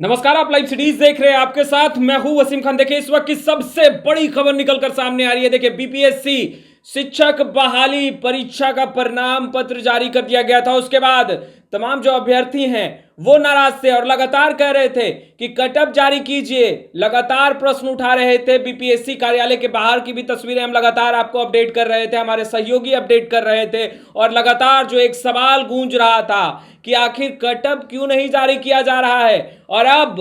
नमस्कार, आप live cities देख रहे हैं। आपके साथ मैं हूं वसीम खान। देखिए, इस वक्त की सबसे बड़ी खबर निकलकर सामने आ रही है। देखिए, बीपीएससी शिक्षक बहाली परीक्षा का परिणाम पत्र जारी कर दिया गया था। उसके बाद तमाम जो अभ्यर्थी हैं वो नाराज थे और लगातार कह रहे थे कि कटअप जारी कीजिए। लगातार प्रश्न उठा रहे थे। बीपीएससी कार्यालय के बाहर की भी तस्वीरें हम लगातार आपको अपडेट कर रहे थे, हमारे सहयोगी अपडेट कर रहे थे। और लगातार जो एक सवाल गूंज रहा था कि आखिर कटअप क्यों नहीं जारी किया जा रहा है। और अब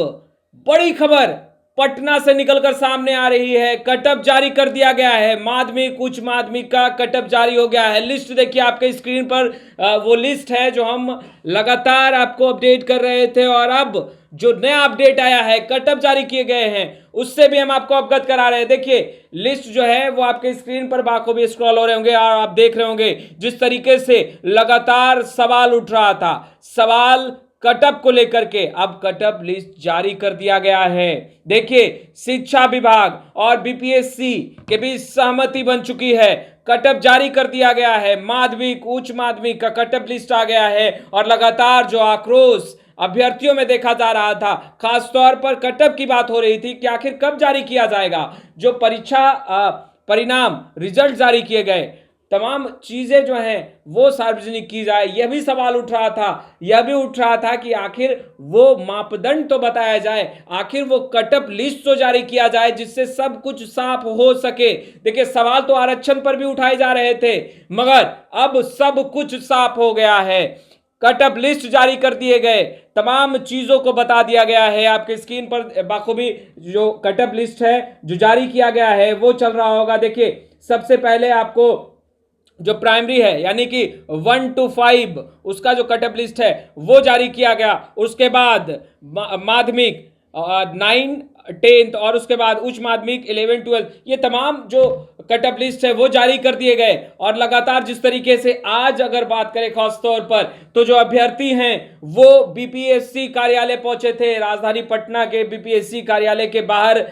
बड़ी खबर पटना से निकलकर सामने आ रही है। कटअप जारी कर दिया गया है। माध्यमिक उच्च माध्यमिक का कटअप जारी हो गया है। लिस्ट देखिए आपके स्क्रीन पर, वो लिस्ट है जो हम लगातार आपको अपडेट कर रहे थे। और अब जो नया अपडेट आया है, कटअप जारी किए गए हैं, उससे भी हम आपको अवगत करा रहे हैं। देखिए, लिस्ट जो है वो आपके स्क्रीन पर बाखूबी स्क्रॉल हो रहे होंगे और आप देख रहे होंगे जिस तरीके से लगातार सवाल उठ रहा था। सवाल कटअप को लेकर के, अब कटअप लिस्ट जारी कर दिया गया है। देखिए, शिक्षा विभाग और बीपीएससी के बीच सहमति बन चुकी है। कटअप जारी कर दिया गया है। माध्यमिक उच्च माध्यमिक का कटअप लिस्ट आ गया है। और लगातार जो आक्रोश अभ्यर्थियों में देखा जा रहा था, खासतौर पर कटअप की बात हो रही थी कि आखिर कब जारी किया जाएगा। जो परीक्षा परिणाम रिजल्ट जारी किए गए, तमाम चीजें जो हैं वो सार्वजनिक की जाए, यह भी सवाल उठ रहा था। यह भी उठ रहा था कि आखिर वो मापदंड तो बताया जाए, आखिर वो कटअप लिस्ट तो जारी किया जाए जिससे सब कुछ साफ हो सके। देखिए, सवाल तो आरक्षण पर भी उठाए जा रहे थे, मगर अब सब कुछ साफ हो गया है। कटअप लिस्ट जारी कर दिए गए, तमाम चीजों को बता दिया गया है। आपके स्क्रीन पर बाखूबी जो कटअप लिस्ट है जो जारी किया गया है वो चल रहा होगा। देखिए, सबसे पहले आपको जो प्राइमरी है यानी कि 1 to 5 उसका जो कटअप लिस्ट है वो जारी किया गया। उसके बाद माध्यमिक 9 10th और उसके बाद उच्च माध्यमिक 11 12, ये तमाम जो कटअप लिस्ट है वो जारी कर दिए गए। और लगातार जिस तरीके से आज अगर बात करें खास तौर पर, तो जो अभ्यर्थी हैं वो बीपीएससी कार्यालय पहुंचे थे। राजधानी पटना के बीपीएससी कार्यालय के बाहर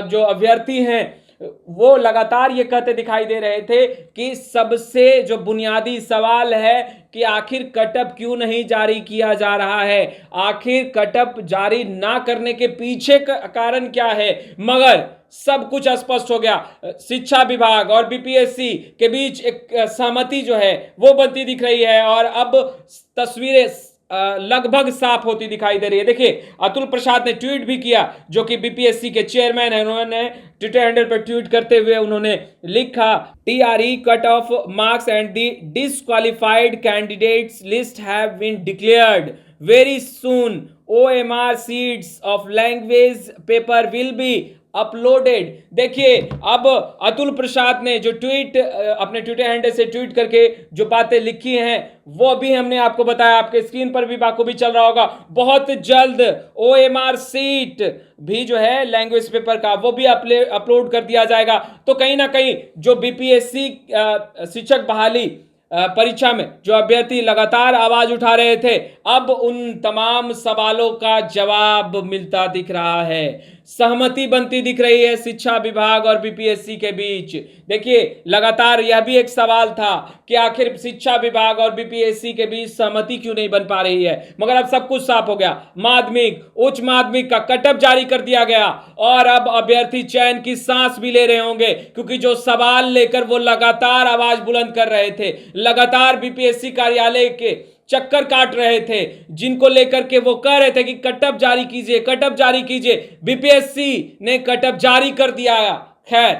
जो अभ्यर्थी हैं वो लगातार ये कहते दिखाई दे रहे थे कि सबसे जो बुनियादी सवाल है कि आखिर कटअप क्यों नहीं जारी किया जा रहा है, आखिर कटअप जारी ना करने के पीछे का कारण क्या है। मगर सब कुछ स्पष्ट हो गया। शिक्षा विभाग और बीपीएससी के बीच एक सहमति जो है वो बनती दिख रही है और अब तस्वीरें लगभग साफ होती दिखाई दे रही है। देखिए, अतुल प्रसाद ने ट्वीट भी किया, जो कि बीपीएससी के चेयरमैन हैं। उन्होंने ट्विटर हैंडल पर ट्वीट करते हुए उन्होंने लिखा, TRE cut off marks and the disqualified candidates list have been declared very soon. OMR sheets of language paper will be uploaded. देखिए, अब अतुल प्रसाद ने जो ट्वीट अपने ट्विटर हैंडल से ट्वीट करके जो बातें लिखी हैं वो भी हमने आपको बताया। आपके स्क्रीन पर भी बाखूबी चल रहा होगा। बहुत जल्द ओएमआर सीट भी जो है लैंग्वेज पेपर का वो भी अपलोड कर दिया जाएगा। तो कहीं ना कहीं जो बीपीएससी शिक्षक बहाली परीक्षा में जो अभ्यर्थी लगातार आवाज उठा रहे थे, अब उन तमाम सवालों का जवाब मिलता दिख रहा है। सहमति बनती दिख रही है शिक्षा विभाग और बीपीएससी के बीच। देखिए, लगातार यह भी एक सवाल था कि आखिर शिक्षा विभाग और बीपीएससी के बीच सहमति क्यों नहीं बन पा रही है, मगर अब सब कुछ साफ हो गया। माध्यमिक उच्च माध्यमिक का कटअप जारी कर दिया गया और अब अभ्यर्थी चैन की सांस भी ले रहे होंगे, क्योंकि जो सवाल लेकर वो लगातार आवाज बुलंद कर रहे थे, लगातार बीपीएससी कार्यालय के चक्कर काट रहे थे, जिनको लेकर के वो कह रहे थे कि कटअप जारी कीजिए, कटअप जारी कीजिए। बीपीएससी ने कटअप जारी कर दिया। खैर,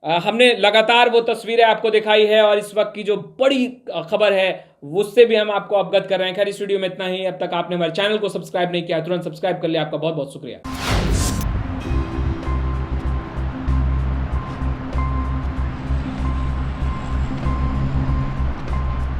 हमने लगातार वो तस्वीरें आपको दिखाई है और इस वक्त की जो बड़ी खबर है उससे भी हम आपको अवगत कर रहे हैं। खैर, इस वीडियो में इतना ही। अब तक आपने हमारे चैनल को सब्सक्राइब नहीं किया, तुरंत सब्सक्राइब कर लिया। आपका बहुत बहुत शुक्रिया।